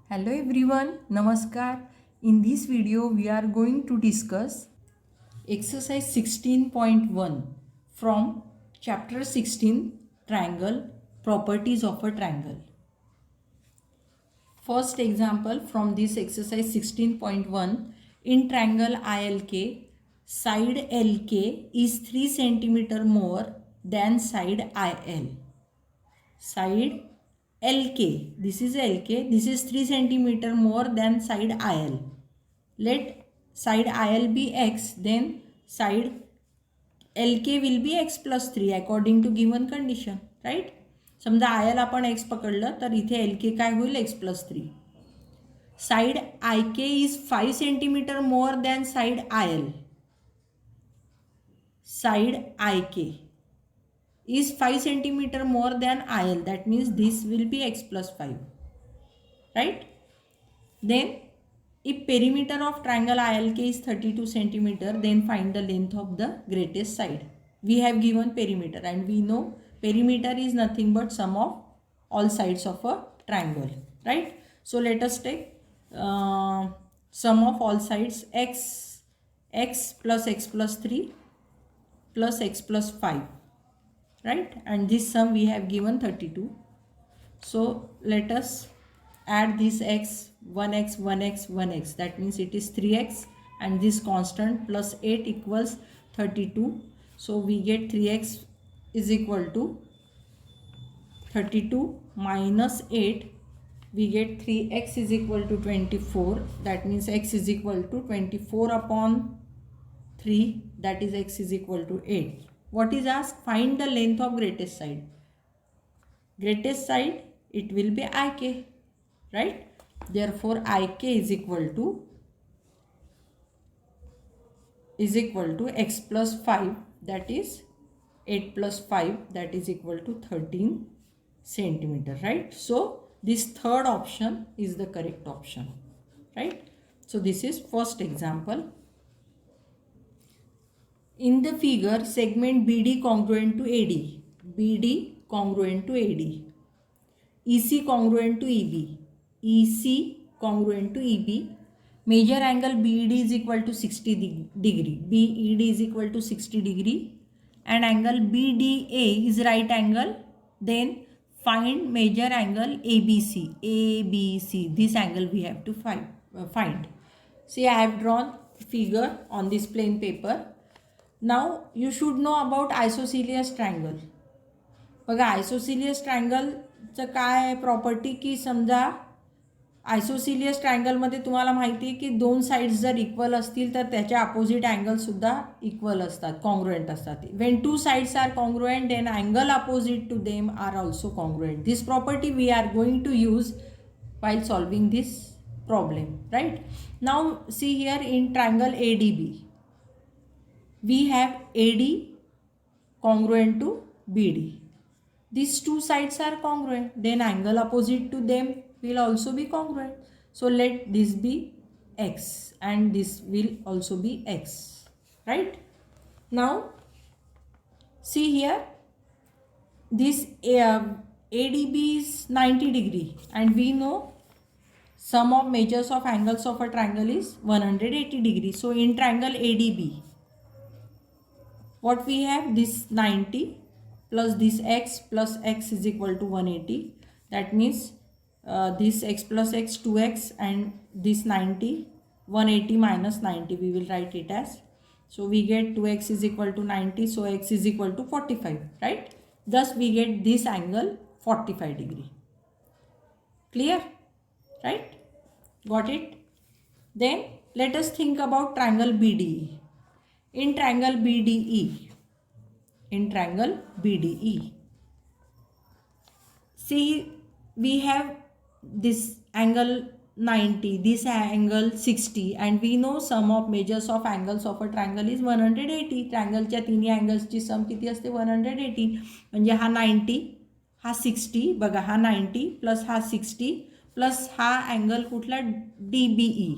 Hello everyone, Namaskar. In this video, we are going to discuss exercise 16.1 from chapter 16 Triangle Properties of a Triangle. First example from this exercise 16.1, in triangle ILK, side LK is 3 cm more than side IL. Side LK, this is LK, this is 3 cm more than side IL. Let side IL be x, then side LK will be x plus 3 according to given condition, right? समजा IL आपण x पकडलं तर इथे LK काय होईल x plus 3. Side IK is 5 cm more than side IL. Side IK is 5 cm more than IL. That means this will be x plus 5. Right? Then if perimeter of triangle ILK is 32 cm, then find the length of the greatest side. We have given perimeter and we know perimeter is nothing but sum of all sides of a triangle. Right? So let us take sum of all sides x plus x plus 3 plus x plus 5. Right, and this sum we have given 32. So let us add this x, 1x, 1x, 1x, that means it is 3x, and this constant plus 8 equals 32. So we get 3x is equal to 32 minus 8, we get 3x is equal to 24. That means x is equal to 24 upon 3, that is x is equal to 8. What is asked? Find the length of greatest side. Greatest side, it will be IK, right? Therefore, IK is equal to x plus 5, that is 8 plus 5, that is equal to 13 centimeter, right? So this third option is the correct option, right? So this is first example. In the figure, segment BD congruent to AD, BD congruent to AD, EC congruent to EB, EC congruent to EB, major angle BED is equal to 60 degree, BED is equal to 60 degree, and angle BDA is right angle, then find major angle ABC, ABC, this angle we have to find. See, I have drawn figure on this plain paper. Now you should know about isosceles triangle. बघा आयसोसिलियस ट्रायंगलचं काय property की समजा आयसोसिलियस ट्रायंगलमध्ये तुम्हाला माहिती आहे की दोन sides जर इक्वल असतील तर त्याच्या अपोजिट अँगलसुद्धा इक्वल असतात, कॉन्ग्रुएंट असतात. When two sides are congruent then angle opposite to them are also congruent. This property we are going to use while solving this problem, right? Now see here in triangle ADB. We have AD congruent to BD. These two sides are congruent, then angle opposite to them will also be congruent. So let this be x and this will also be x, right? Now see here, this ADB is 90 degree and we know sum of measures of angles of a triangle is 180 degree. So in triangle ADB, what we have, this 90 plus this x plus x is equal to 180. That means this x plus x 2x and this 90, 180 minus 90 we will write it as. So we get 2x is equal to 90, so x is equal to 45, right? Thus we get this angle 45 degree. Clear? Right? Got it? Then let us think about triangle BDE. In triangle BDE, see we have this angle 90, this angle 60, and we know sum of measures of angles of a triangle is 180. ट्रायंगलच्या तिन्ही अँगल्सची सम किती असते 180. म्हणजे हा 90, हा 60, बघा हा 90 plus हा 60 plus हा अँगल कुठला DBE,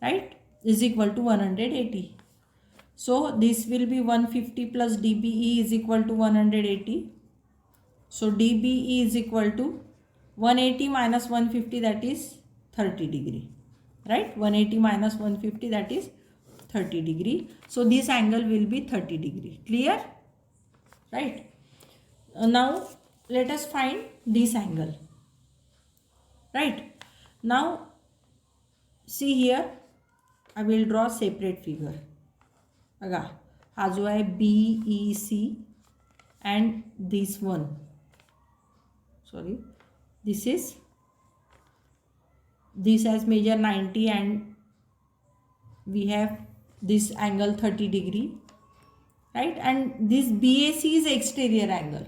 right, is equal to 180. So this will be 150 plus DBE is equal to 180. So DBE is equal to 180 minus 150, that is 30 degree, right? 180 minus 150, that is 30 degree. So this angle will be 30 degree. Clear? Right? Now let us find this angle. Right? Now see here, I will draw separate figure. बघा हा जो आहे BEC and this one, sorry, this has measure 90 and we have this angle 30 degree, right? And this BAC is exterior angle,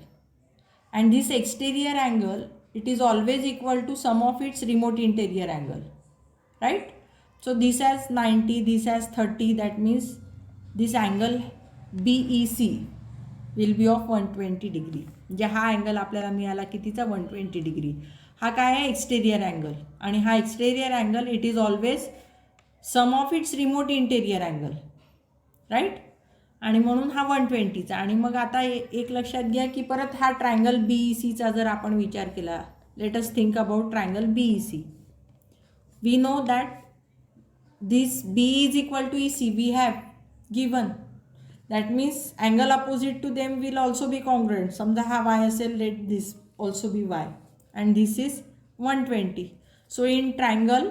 and this exterior angle, it is always equal to sum of its remote interior angle, right? So this has 90, this has 30, that means this angle BEC will be of 120 degree. म्हणजे हा angle आपल्याला मिळाला कितीचा, 120 degree. हा काय आहे, exterior angle, आणि हा exterior angle it is always sum of its remote interior angle, right? आणि म्हणून हा 120चा. आणि मग आता एक लक्षात घ्या की परत हा ट्रायंगल BECचा जर आपण विचार केला, let us think about triangle BEC. We know that this B is equal to EC we have given. That means angle opposite to them will also be congruent. समजा हा y असेल, let this also be y, and this is 120. So in triangle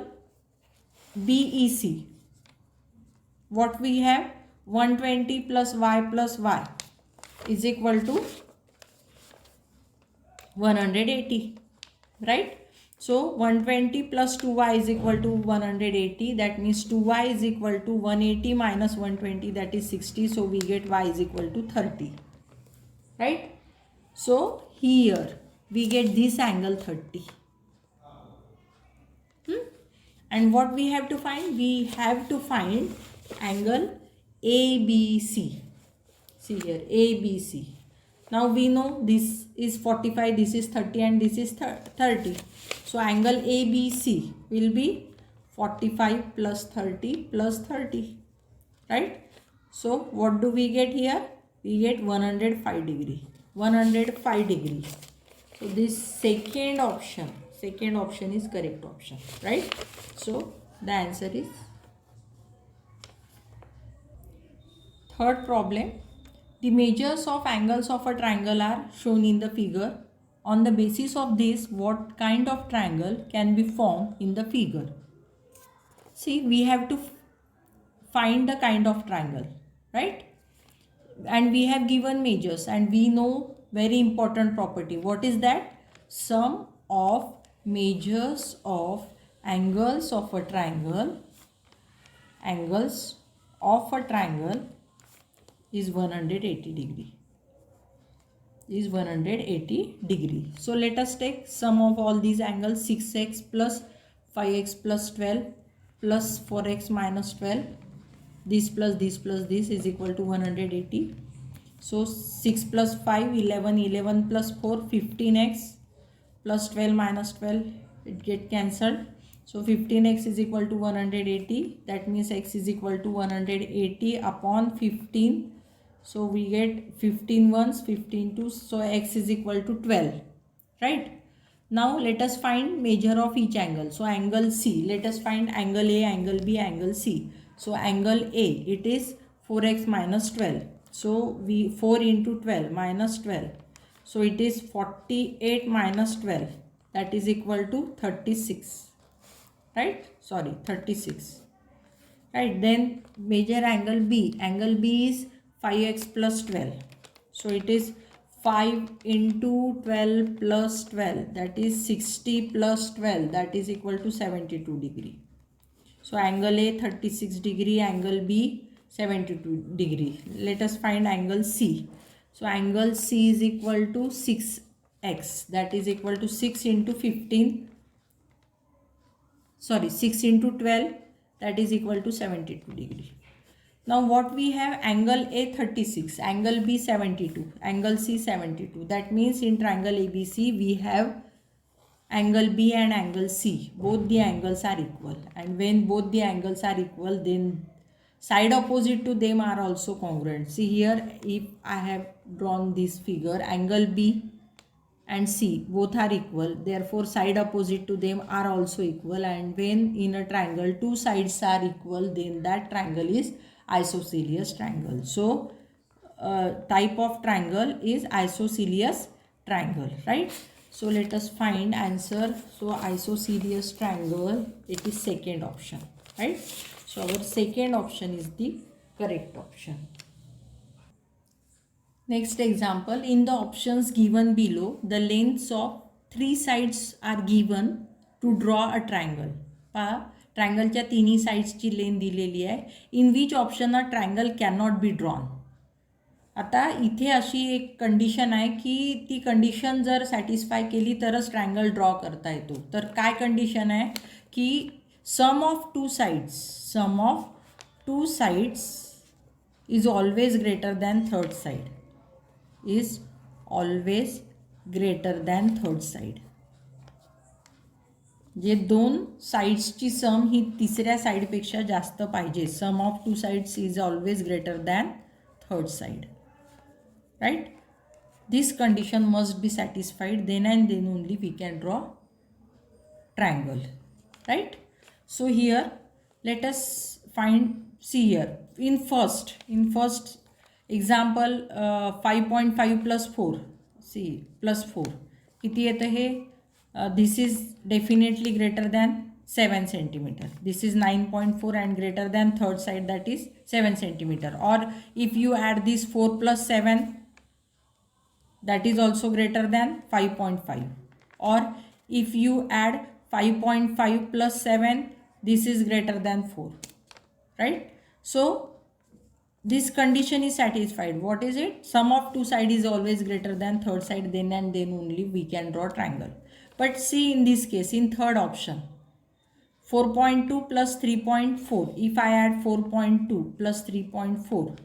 BEC, what we have, 120 plus y is equal to 180, right? So 120 plus 2y is equal to 180. That means 2y is equal to 180 minus 120, that is 60. So we get y is equal to 30, right? So here we get this angle 30. And what we have to find? We have to find angle ABC. See here, ABC. Now we know this is 45, this is 30, and this is 30. So angle ABC will be 45 plus 30 plus 30, right? So what do we get here? We get 105 degree. 105 degree. So this second option is correct option, right? So the answer is third problem. The measures of angles of a triangle are shown in the figure. On the basis of this, what kind of triangle can be formed in the figure? See, we have to find the kind of triangle, right? And we have given measures, and we know very important property. What is that? Sum of measures of angles of a triangle is 180 degree. Is 180 degree. So let us take sum of all these angles. 6x plus 5x plus 12 plus 4x minus 12, this plus this plus this is equal to 180. So 6 plus 5, 11, 11 plus 4, 15x plus 12 minus 12, it get cancelled. So 15x is equal to 180. That means x is equal to 180 upon 15. So we get 15 ones, 15 twos, so x is equal to 12, right? Now let us find measure of each angle. So angle C, let us find angle A, angle B, angle C. So angle A, it is 4x minus 12. So we 4 into 12 minus 12. So it is 48 minus 12, that is equal to 36, right? Sorry, 36, right? Then measure angle B. Angle B is 5x plus 12. So it is 5 into 12 plus 12, that is 60 plus 12, that is equal to 72 degree. So angle A 36 degree, angle B 72 degree. Let us find angle C. So angle C is equal to 6x, that is equal to 6 into 15, sorry 6 into 12, that is equal to 72 degree. Now what we have, angle A 36, angle B 72, angle C 72. That means in triangle ABC we have angle B and angle C. Both the angles are equal, and when both the angles are equal, then side opposite to them are also congruent. See here, if I have drawn this figure, angle B and C both are equal, therefore side opposite to them are also equal, and when in a triangle two sides are equal, then that triangle is isosceles triangle. So type of triangle is isosceles triangle, right? So let us find answer. So isosceles triangle, it is second option, right? So our second option is the correct option. Next example, in the options given below, the lengths of three sides are given to draw a triangle. पहा ट्रायंगलच्या तिन्ही साइड्सची length दिलेली आहे. In which option a triangle cannot be drawn. आता इथे अशी एक condition आहे की ती कंडिशन जर सॅटिस्फाय केली तरच ट्रायंगल ड्रॉ करता येतो. तर काय कंडिशन आहे की sum of two sides is always greater than third side. is always greater than third side. जे दोन साइड्सची सम ही तिसऱ्या साइडपेक्षा जास्त पाहिजे. Sum of two sides is always greater than third side, right. This condition must be satisfied, then and then only we can draw triangle, right. So here let us find, see here in first example 5.5 plus 4, see plus 4 किती येतं हे. This is definitely greater than 7 centimeter. This is 9.4 and greater than third side, that is 7 centimeter. Or if you add this 4 plus 7, that is also greater than 5.5. Or if you add 5.5 plus 7, this is greater than 4, right. So this condition is satisfied. What is it? Sum of two sides is always greater than third side, then and then only we can draw triangle. But see in this case, in third option, 4.2 plus 3.4, if I add 4.2 plus 3.4,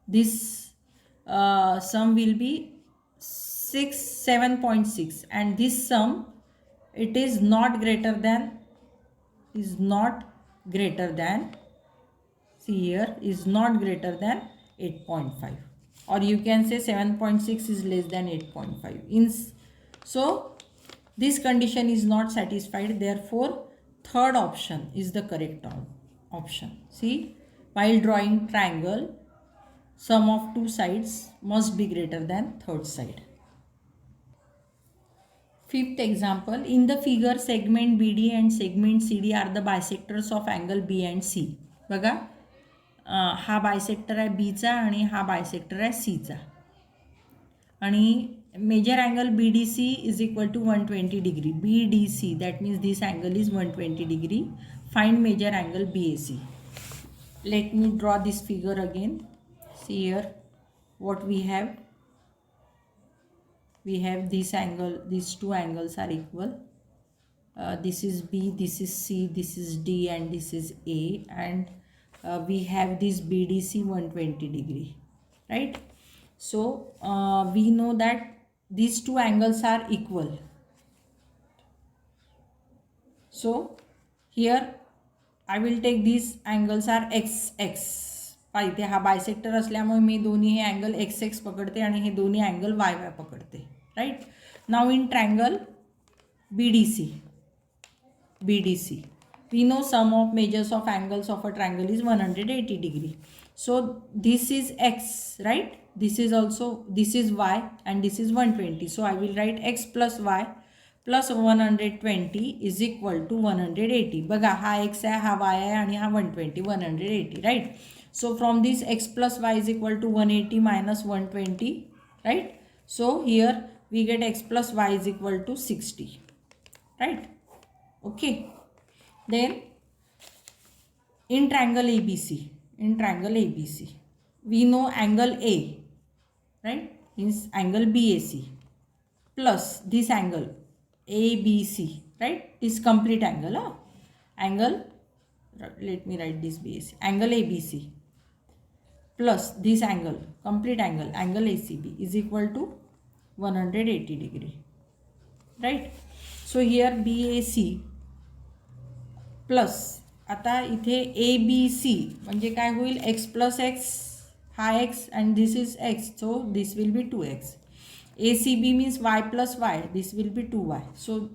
this sum will be 7.6, and this sum, it is not greater than, see here, is not greater than 8.5, or you can say 7.6 is less than 8.5. So this condition is not satisfied, therefore third option is the correct option. See, while drawing triangle, sum of two sides must be greater than third side. Fifth example, in the figure segment BD and segment CD are the bisectors of angle B and C. बघा, हा bisector आहे बीचा आणि हा bisector आहे सीचा, आणि major angle BDC is equal to 120 degree. BDC, that means this angle is 120 degree. Find major angle BAC. Let me draw this figure again. See here what we have. We have this angle, these two angles are equal. This is B, this is C, this is D, and this is A, and we have this BDC 120 degree, right. So we know that these two angles are equal. So here I will take these angles are XX. इथे हा bisector असल्यामुळे मी दोन्ही हे angle XX पकडते आणि हे दोन्ही angle YY पकडते, right. Now in triangle BDC, we know sum of measures of angles of a triangle is 180 degree. So this is X, right. This is Y, and this is 120. So I will write X plus Y plus 120 is equal to 180. बघा, हा X आहे, हा Y आहे आणि हा 120, 180, right. So from this X plus Y is equal to 180 minus 120, right. So here we get X plus Y is equal to 60, right. Okay. Then in triangle ABC, we know angle A, right, means angle BAC plus this angle ABC, right, this complete angle, angle, let me write this BAC, angle ABC plus this angle, complete angle, angle ACB is equal to 180 degree, right. So here BAC plus, आता इथे ABC म्हणजे काय होईल, X plus X, हा X and this is X, so this will be 2X. ACB means y plus y. This will be 2y. So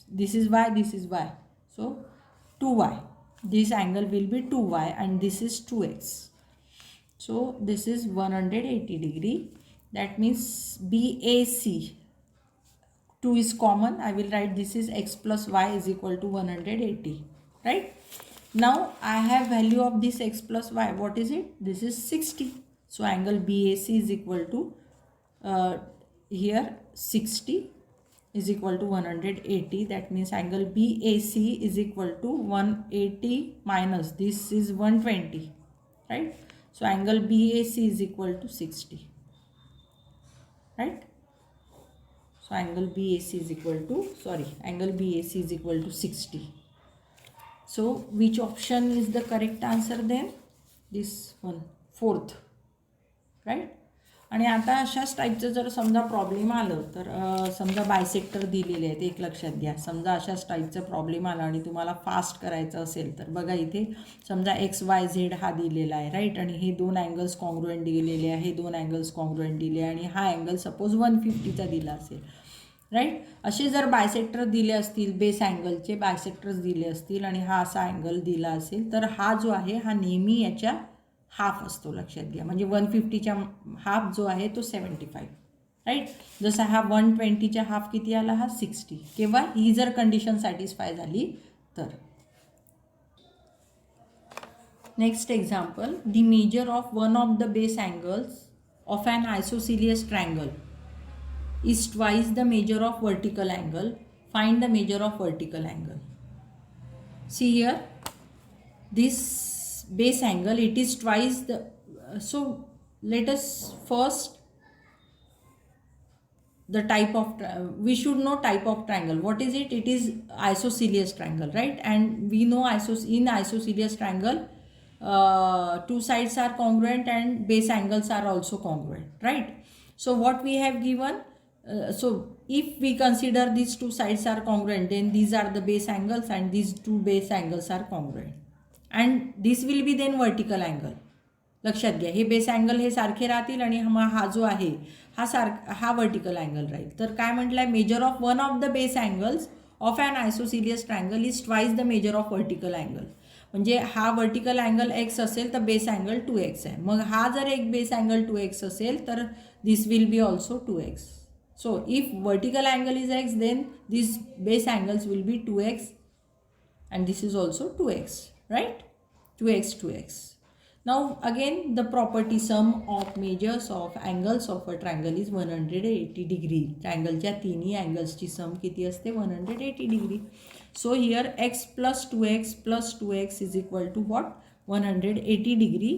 this is y, this is y. So 2y. This angle will be 2y and this is 2x. So this is 180 degree. That means BAC. 2 is common. I will write this is x plus y is equal to 180. Right? Now I have value of this x plus y. What is it? This is 60. So angle BAC is equal to here 60 is equal to 180. That means angle BAC is equal to 180 minus this is 120. Right? So angle BAC is equal to 60. Right? So angle BAC is equal to 60. So which option is the correct answer then? This one, fourth. Right? आणि आता अशाच टाईपचं जर समजा problem आलं तर समजा bisector दिलेले आहेत, एक लक्षात घ्या. समजा अशाच टाईपचं प्रॉब्लेम आला आणि तुम्हाला फास्ट करायचं असेल तर बघा इथे समजा XYZ हा दिलेला आहे. राईट? आणि हे दोन अँगल्स कॉन्ग्रुएंट दिलेले आहे, हे दोन अँगल्स कॉन्ग्रुएंट दिले आणि हा अँगल सपोज 150चा दिला असेल. राईट? असे जर बायसेक्टर दिले असतील, बेस अँगलचे बायसेक्टर्स दिले असतील आणि हा असा अँगल दिला असेल तर हा जो आहे हा नेहमी याच्या हाफ असतो. लक्षात घ्या. म्हणजे 150च्या हाफ जो आहे तो 75. राईट? जसा हा 120च्या हाफ किती आला? हा 60. केव्हा? ही जर कंडिशन सॅटिस्फाय झाली तर. Next example. The measure of one of the base angles of an isosceles triangle is twice the measure of vertical angle. Find the measure of vertical angle. See here, this base angle, it is twice the so let us first the type of we should know type of triangle. What is it? It is isosceles triangle, right? And we know in isosceles triangle two sides are congruent and base angles are also congruent, right? So what we have given, so if we consider these two sides are congruent, then these are the base angles and these two base angles are congruent, and this will be then vertical angle. लक्षात घ्या. हे base angle हे सारखे राहतील आणि हा जो आहे हा vertical angle राहील. तर काय म्हटलंय? Measure of one of the base angles of an isosceles triangle is twice the measure of vertical angle. म्हणजे हा वर्टिकल अँगल x असेल तर बेस अँगल 2x आहे. मग हा जर एक बेस अँगल 2x असेल तर this will be also 2x. So if vertical angle is x, then these base angles will be 2x and this is also 2x, right? 2x, 2x. Now again the property sum of measures of angles of a triangle is 180 degree. Triangle च्या तिन्ही angles ची sum किती असते? 180 degree. So here x plus 2x is equal to what? 180 degree.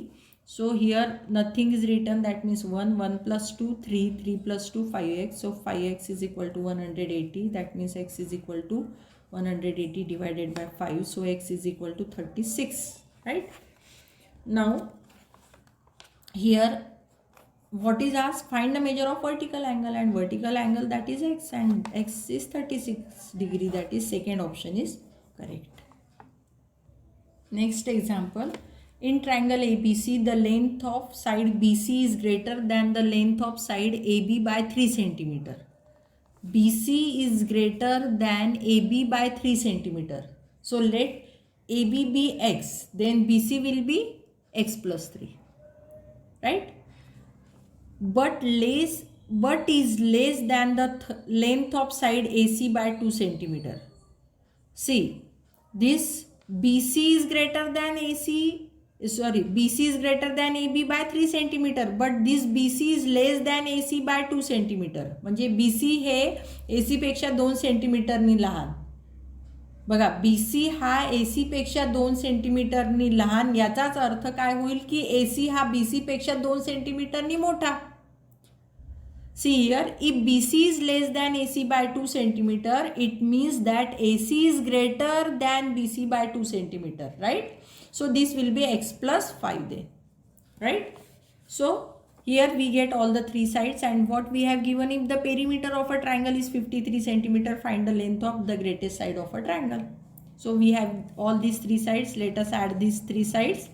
So here nothing is written, that means 1 plus 2 3 plus 2 5x. So 5x is equal to 180. That means x is equal to 180 divided by 5. So x is equal to 36. Right? Now here what is asked? Find the measure of vertical angle, and vertical angle that is x, and x is 36 degree. That is second option is correct. Next example. In triangle ABC, the length of side BC is greater than the length of side AB by 3 cm. BC is greater than AB by 3 cm. So let AB be x, then BC will be x plus 3. Right? But is less than the length of side AC by 2 cm. See, this BC is greater than BC is greater than AB by 3 cm, but this BC is less than AC by 2 cm. म्हणजे BC हे AC पेक्षा 2 सेंटीमीटरनी लहान. बघा, BC हा AC पेक्षा 2 सेंटीमीटरनी लहान, याचाच अर्थ काय होईल की AC हा BC पेक्षा 2 सेंटीमीटरनी मोठा. See here, if BC is less than AC by 2 cm, it means that AC is greater than BC by 2 cm, right? So this will be x plus 5 then, right? So here we get all the three sides, and what we have given, if the perimeter of a triangle is 53 cm, find the length of the greatest side of a triangle. So we have all these three sides. Let us add these three sides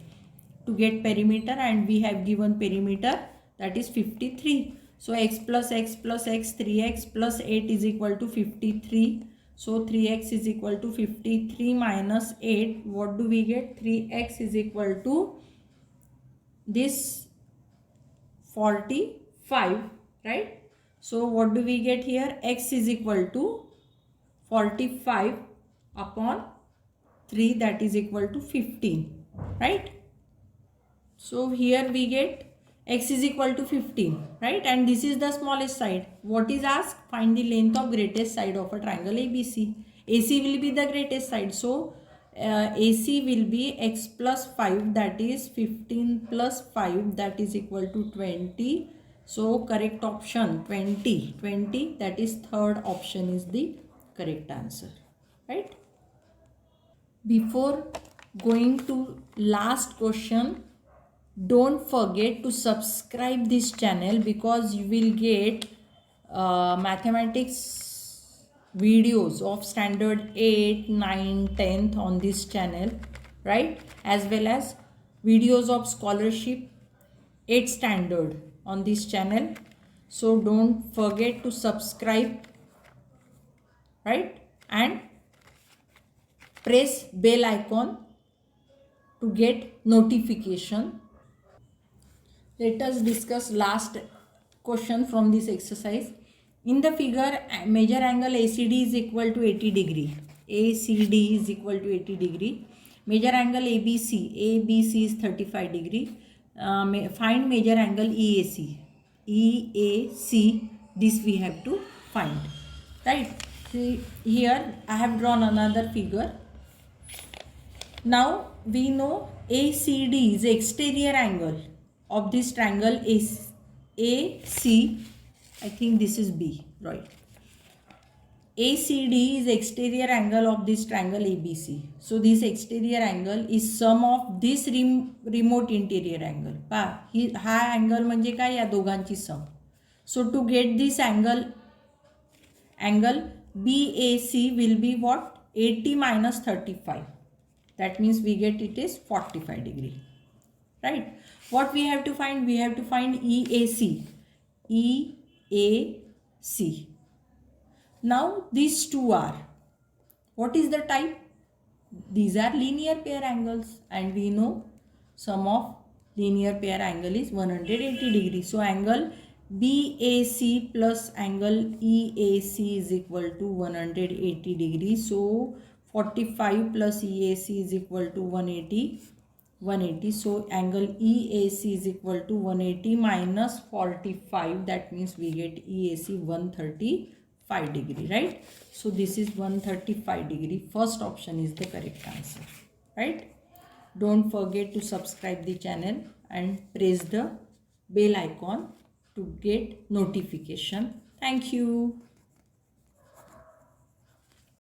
to get perimeter, and we have given perimeter that is 53. So x plus x plus x, 3x plus 8 is equal to 53. So 3x is equal to 53 minus 8. What do we get? 3x is equal to this 45, right? So what do we get here? X is equal to 45 upon 3, that is equal to 15, right? So here we get x is equal to 15, right? And this is the smallest side. What is asked? Find the length of greatest side of a triangle ABC. AC will be the greatest side. So AC will be x plus 5, that is 15 plus 5, that is equal to 20. So correct option 20. 20, that is third option is the correct answer, right? Before going to last question, don't forget to subscribe this channel, because you will get mathematics videos of standard 8, 9, 10th on this channel, right? As well as videos of scholarship 8 standard on this channel. So don't forget to subscribe, right? And press bell icon to get notification. Let us discuss last question from this exercise. In the figure, major angle ACD is equal to 80 degree. ACD is equal to 80 degree. Major angle ABC is 35 degree. Find major angle EAC. EAC, this we have to find, right? See, here I have drawn another figure. Now we know ACD is exterior angle of this triangle is AC. I think this is B, right? ACD is exterior angle of this triangle ABC. So this exterior angle is sum of this remote interior angle. हा angle म्हणजे काय, या दोघांची sum. So to get this angle BAC will be what? 80 minus 35. That means we get it is 45 degree, right? What we have to find? We have to find EAC. EAC. Now these two are, what is the type? These are linear pair angles, and we know sum of linear pair angle is 180 degree. So angle BAC plus angle EAC is equal to 180 degree. So 45 plus EAC is equal to 180. So angle EAC is equal to 180 minus 45. That means we get EAC 135 degree, right? So this is 135 degree. First option is the correct answer, right? Don't forget to subscribe the channel and press the bell icon to get notification. Thank you.